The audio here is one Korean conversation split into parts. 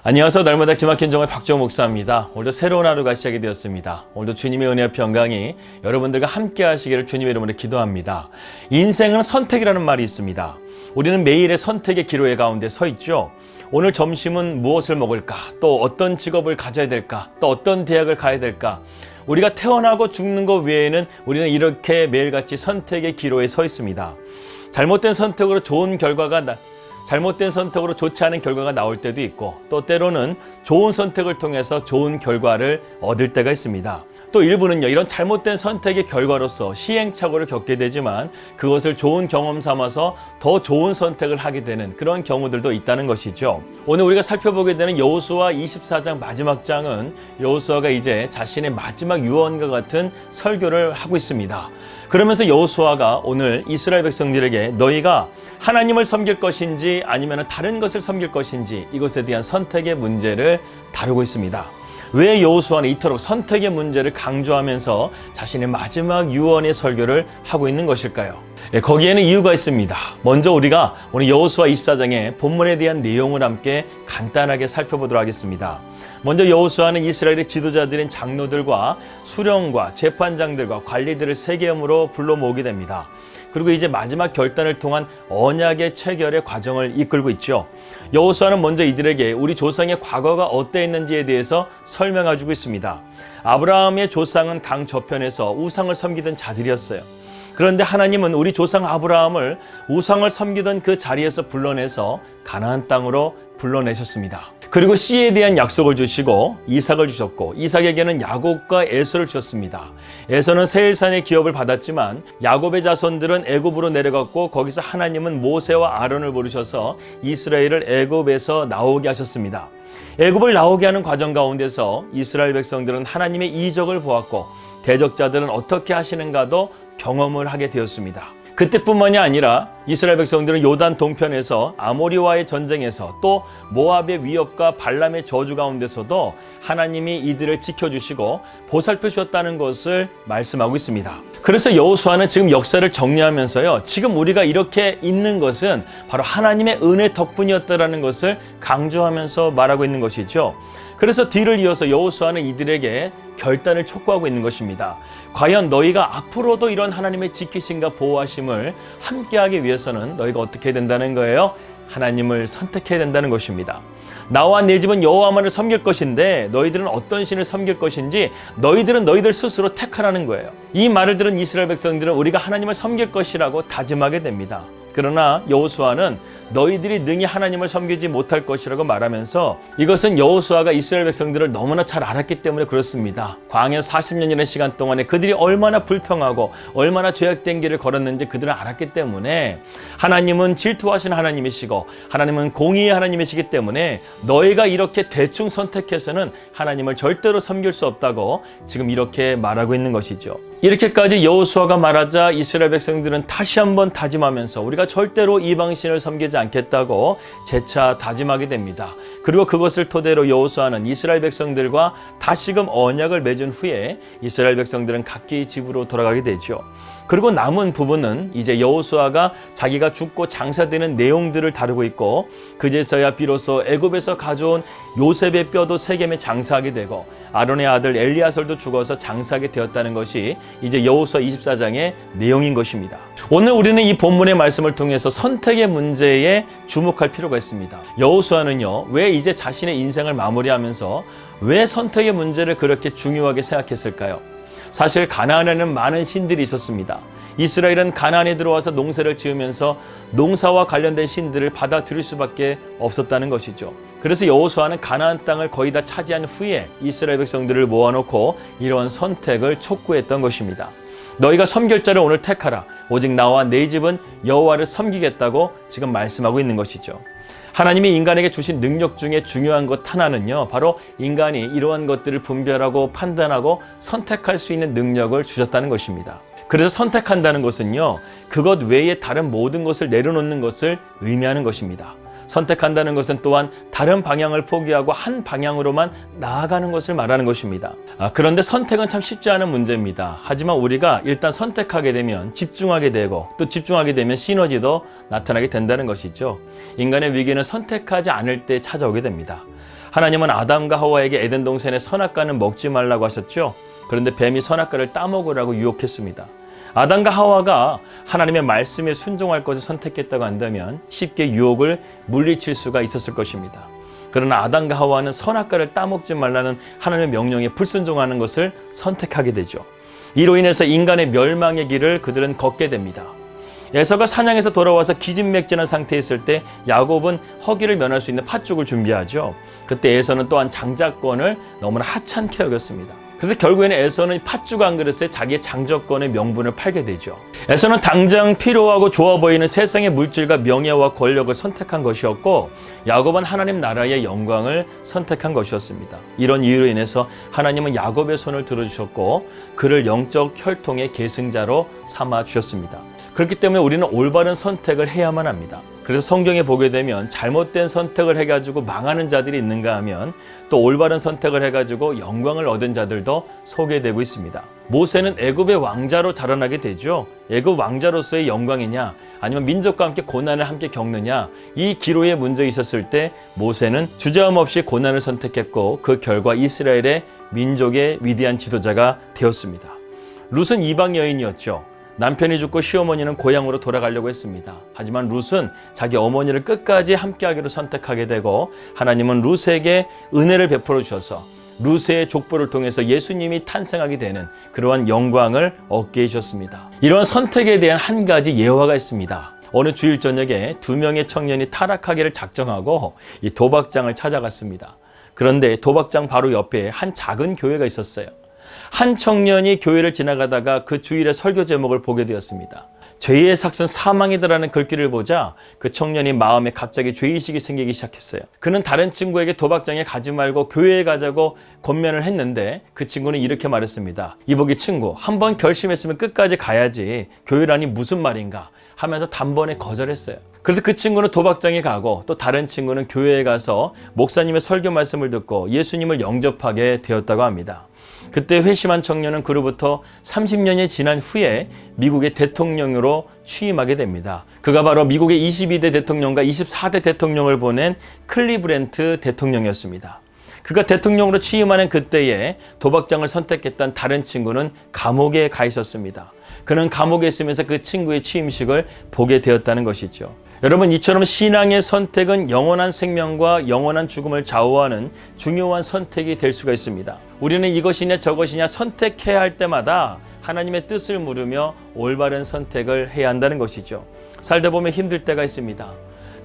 안녕하세요. 날마다 기막힌 정의 박정호 목사입니다. 오늘도 새로운 하루가 시작이 되었습니다. 오늘도 주님의 은혜와 평강이 여러분들과 함께 하시기를 주님의 이름으로 기도합니다. 인생은 선택이라는 말이 있습니다. 우리는 매일의 선택의 기로에 가운데 서 있죠. 오늘 점심은 무엇을 먹을까? 또 어떤 직업을 가져야 될까? 또 어떤 대학을 가야 될까? 우리가 태어나고 죽는 것 외에는 우리는 이렇게 매일같이 선택의 기로에 서 있습니다. 잘못된 선택으로 잘못된 선택으로 좋지 않은 결과가 나올 때도 있고, 또 때로는 좋은 선택을 통해서 좋은 결과를 얻을 때가 있습니다. 또 일부는요, 이런 잘못된 선택의 결과로서 시행착오를 겪게 되지만 그것을 좋은 경험 삼아서 더 좋은 선택을 하게 되는 그런 경우들도 있다는 것이죠. 오늘 우리가 살펴보게 되는 여호수아 24장 마지막 장은 여호수아가 이제 자신의 마지막 유언과 같은 설교를 하고 있습니다. 그러면서 여호수아가 오늘 이스라엘 백성들에게 너희가 하나님을 섬길 것인지 아니면 다른 것을 섬길 것인지 이것에 대한 선택의 문제를 다루고 있습니다. 왜 여호수아는 이토록 선택의 문제를 강조하면서 자신의 마지막 유언의 설교를 하고 있는 것일까요? 거기에는 이유가 있습니다. 먼저 우리가 오늘 여호수아 24장의 본문에 대한 내용을 함께 간단하게 살펴보도록 하겠습니다. 먼저 여호수아는 이스라엘의 지도자들인 장로들과 수령과 재판장들과 관리들을 세겜으로 불러 모으게 됩니다. 그리고 이제 마지막 결단을 통한 언약의 체결의 과정을 이끌고 있죠. 여호수아는 먼저 이들에게 우리 조상의 과거가 어떠했는지에 대해서 설명해주고 있습니다. 아브라함의 조상은 강 저편에서 우상을 섬기던 자들이었어요. 그런데 하나님은 우리 조상 아브라함을 우상을 섬기던 그 자리에서 불러내서 가나안 땅으로 불러내셨습니다. 그리고 씨에 대한 약속을 주시고 이삭을 주셨고, 이삭에게는 야곱과 에서를 주셨습니다. 에서는 세일산의 기업을 받았지만 야곱의 자손들은 애굽으로 내려갔고, 거기서 하나님은 모세와 아론을 부르셔서 이스라엘을 애굽에서 나오게 하셨습니다. 애굽을 나오게 하는 과정 가운데서 이스라엘 백성들은 하나님의 이적을 보았고, 대적자들은 어떻게 하시는가도 경험을 하게 되었습니다. 그때뿐만이 아니라 이스라엘 백성들은 요단 동편에서 아모리와의 전쟁에서, 또 모압의 위협과 발람의 저주 가운데서도 하나님이 이들을 지켜주시고 보살펴 주셨다는 것을 말씀하고 있습니다. 그래서 여호수아는 지금 역사를 정리하면서요, 지금 우리가 이렇게 있는 것은 바로 하나님의 은혜 덕분이었다라는 것을 강조하면서 말하고 있는 것이죠. 그래서 뒤를 이어서 여호수아는 이들에게 결단을 촉구하고 있는 것입니다. 과연 너희가 앞으로도 이런 하나님의 지키심과 보호하심을 함께하기 위해서는 너희가 어떻게 해야 된다는 거예요? 하나님을 선택해야 된다는 것입니다. 나와 내 집은 여호와만을 섬길 것인데 너희들은 어떤 신을 섬길 것인지 너희들은 너희들 스스로 택하라는 거예요. 이 말을 들은 이스라엘 백성들은 우리가 하나님을 섬길 것이라고 다짐하게 됩니다. 그러나 여호수아는 너희들이 능히 하나님을 섬기지 못할 것이라고 말하면서, 이것은 여호수아가 이스라엘 백성들을 너무나 잘 알았기 때문에 그렇습니다. 광야 40년이라는 시간 동안에 그들이 얼마나 불평하고 얼마나 죄악된 길을 걸었는지 그들은 알았기 때문에, 하나님은 질투하신 하나님이시고 하나님은 공의의 하나님이시기 때문에 너희가 이렇게 대충 선택해서는 하나님을 절대로 섬길 수 없다고 지금 이렇게 말하고 있는 것이죠. 이렇게까지 여호수아가 말하자 이스라엘 백성들은 다시 한번 다짐하면서 우리가 절대로 이방신을 섬기지 않겠다고 재차 다짐하게 됩니다. 그리고 그것을 토대로 여호수아는 이스라엘 백성들과 다시금 언약을 맺은 후에 이스라엘 백성들은 각기 집으로 돌아가게 되죠. 그리고 남은 부분은 이제 여호수아가 자기가 죽고 장사되는 내용들을 다루고 있고, 그제서야 비로소 애굽에서 가져온 요셉의 뼈도 세겜에 장사하게 되고 아론의 아들 엘리아설도 죽어서 장사하게 되었다는 것이 이제 여호수아 24장의 내용인 것입니다. 오늘 우리는 이 본문의 말씀을 통해서 선택의 문제에 주목할 필요가 있습니다. 여호수아는요, 왜 이제 자신의 인생을 마무리하면서 왜 선택의 문제를 그렇게 중요하게 생각했을까요? 사실 가나안에는 많은 신들이 있었습니다. 이스라엘은 가나안에 들어와서 농사를 지으면서 농사와 관련된 신들을 받아들일 수밖에 없었다는 것이죠. 그래서 여호수아는 가나안 땅을 거의 다 차지한 후에 이스라엘 백성들을 모아놓고 이러한 선택을 촉구했던 것입니다. 너희가 섬길 자를 오늘 택하라. 오직 나와 내 집은 여호와를 섬기겠다고 지금 말씀하고 있는 것이죠. 하나님이 인간에게 주신 능력 중에 중요한 것 하나는요, 바로 인간이 이러한 것들을 분별하고 판단하고 선택할 수 있는 능력을 주셨다는 것입니다. 그래서 선택한다는 것은요, 그것 외에 다른 모든 것을 내려놓는 것을 의미하는 것입니다. 선택한다는 것은 또한 다른 방향을 포기하고 한 방향으로만 나아가는 것을 말하는 것입니다. 그런데 선택은 참 쉽지 않은 문제입니다. 하지만 우리가 일단 선택하게 되면 집중하게 되고 또 집중하게 되면 시너지도 나타나게 된다는 것이죠. 인간의 위기는 선택하지 않을 때 찾아오게 됩니다. 하나님은 아담과 하와에게 에덴 동산의 선악과는 먹지 말라고 하셨죠. 그런데 뱀이 선악과를 따먹으라고 유혹했습니다. 아담과 하와가 하나님의 말씀에 순종할 것을 선택했다고 한다면 쉽게 유혹을 물리칠 수가 있었을 것입니다. 그러나 아담과 하와는 선악과를 따먹지 말라는 하나님의 명령에 불순종하는 것을 선택하게 되죠. 이로 인해서 인간의 멸망의 길을 그들은 걷게 됩니다. 에서가 사냥에서 돌아와서 기진맥진한 상태에 있을 때 야곱은 허기를 면할 수 있는 팥죽을 준비하죠. 그때 에서는 또한 장자권을 너무나 하찮게 여겼습니다. 그래서 결국에는 에서는 팥죽 한 그릇에 자기의 장자권의 명분을 팔게 되죠. 에서는 당장 필요하고 좋아 보이는 세상의 물질과 명예와 권력을 선택한 것이었고, 야곱은 하나님 나라의 영광을 선택한 것이었습니다. 이런 이유로 인해서 하나님은 야곱의 손을 들어주셨고 그를 영적 혈통의 계승자로 삼아 주셨습니다. 그렇기 때문에 우리는 올바른 선택을 해야만 합니다. 그래서 성경에 보게 되면 잘못된 선택을 해가지고 망하는 자들이 있는가 하면 또 올바른 선택을 해가지고 영광을 얻은 자들도 소개되고 있습니다. 모세는 애굽의 왕자로 자라나게 되죠. 애굽 왕자로서의 영광이냐 아니면 민족과 함께 고난을 함께 겪느냐, 이 기로에 문제 있었을 때 모세는 주저함 없이 고난을 선택했고 그 결과 이스라엘의 민족의 위대한 지도자가 되었습니다. 룻은 이방 여인이었죠. 남편이 죽고 시어머니는 고향으로 돌아가려고 했습니다. 하지만 룻은 자기 어머니를 끝까지 함께하기로 선택하게 되고 하나님은 룻에게 은혜를 베풀어 주셔서 룻의 족보를 통해서 예수님이 탄생하게 되는 그러한 영광을 얻게 해주셨습니다. 이러한 선택에 대한 한 가지 예화가 있습니다. 어느 주일 저녁에 2명의 청년이 타락하기를 작정하고 이 도박장을 찾아갔습니다. 그런데 도박장 바로 옆에 한 작은 교회가 있었어요. 한 청년이 교회를 지나가다가 그 주일의 설교 제목을 보게 되었습니다. 죄의 삭은 사망이다라는 글귀를 보자 그 청년이 마음에 갑자기 죄의식이 생기기 시작했어요. 그는 다른 친구에게 도박장에 가지 말고 교회에 가자고 권면을 했는데 그 친구는 이렇게 말했습니다. 이보기 친구, 한번 결심했으면 끝까지 가야지 교회라니 무슨 말인가 하면서 단번에 거절했어요. 그래서 그 친구는 도박장에 가고 또 다른 친구는 교회에 가서 목사님의 설교 말씀을 듣고 예수님을 영접하게 되었다고 합니다. 그때 회심한 청년은 그로부터 30년이 지난 후에 미국의 대통령으로 취임하게 됩니다. 그가 바로 미국의 22대 대통령과 24대 대통령을 보낸 클리브랜트 대통령이었습니다. 그가 대통령으로 취임하는 그때에 도박장을 선택했던 다른 친구는 감옥에 가 있었습니다. 그는 감옥에 있으면서 그 친구의 취임식을 보게 되었다는 것이죠. 여러분, 이처럼 신앙의 선택은 영원한 생명과 영원한 죽음을 좌우하는 중요한 선택이 될 수가 있습니다. 우리는 이것이냐 저것이냐 선택해야 할 때마다 하나님의 뜻을 물으며 올바른 선택을 해야 한다는 것이죠. 살다 보면 힘들 때가 있습니다.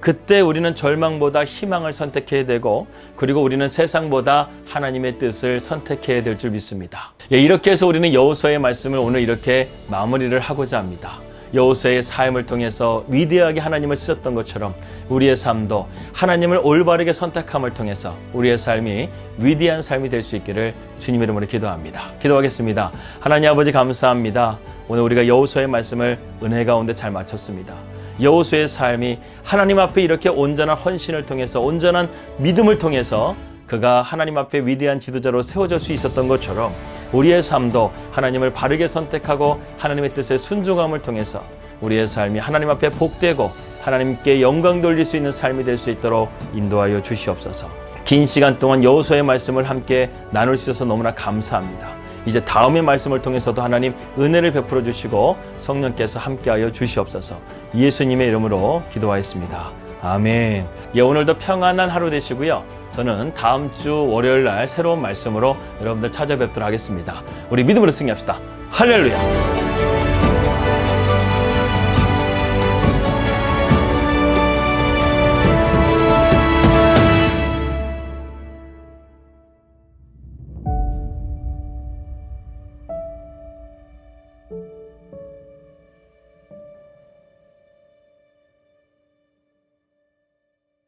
그때 우리는 절망보다 희망을 선택해야 되고, 그리고 우리는 세상보다 하나님의 뜻을 선택해야 될 줄 믿습니다. 이렇게 해서 우리는 여호수아의 말씀을 오늘 이렇게 마무리를 하고자 합니다. 여호수아의 삶을 통해서 위대하게 하나님을 쓰셨던 것처럼 우리의 삶도 하나님을 올바르게 선택함을 통해서 우리의 삶이 위대한 삶이 될 수 있기를 주님의 이름으로 기도합니다. 기도하겠습니다. 하나님 아버지, 감사합니다. 오늘 우리가 여호수아의 말씀을 은혜 가운데 잘 마쳤습니다. 여호수아의 삶이 하나님 앞에 이렇게 온전한 헌신을 통해서, 온전한 믿음을 통해서 그가 하나님 앞에 위대한 지도자로 세워질 수 있었던 것처럼 우리의 삶도 하나님을 바르게 선택하고 하나님의 뜻에 순종함을 통해서 우리의 삶이 하나님 앞에 복되고 하나님께 영광 돌릴 수 있는 삶이 될 수 있도록 인도하여 주시옵소서. 긴 시간 동안 여호수아의 말씀을 함께 나눌 수 있어서 너무나 감사합니다. 이제 다음의 말씀을 통해서도 하나님 은혜를 베풀어 주시고 성령께서 함께하여 주시옵소서. 예수님의 이름으로 기도하였습니다. 아멘. 오늘도 평안한 하루 되시고요. 저는 다음 주 월요일 날 새로운 말씀으로 여러분들 찾아뵙도록 하겠습니다. 우리 믿음으로 승리합시다. 할렐루야.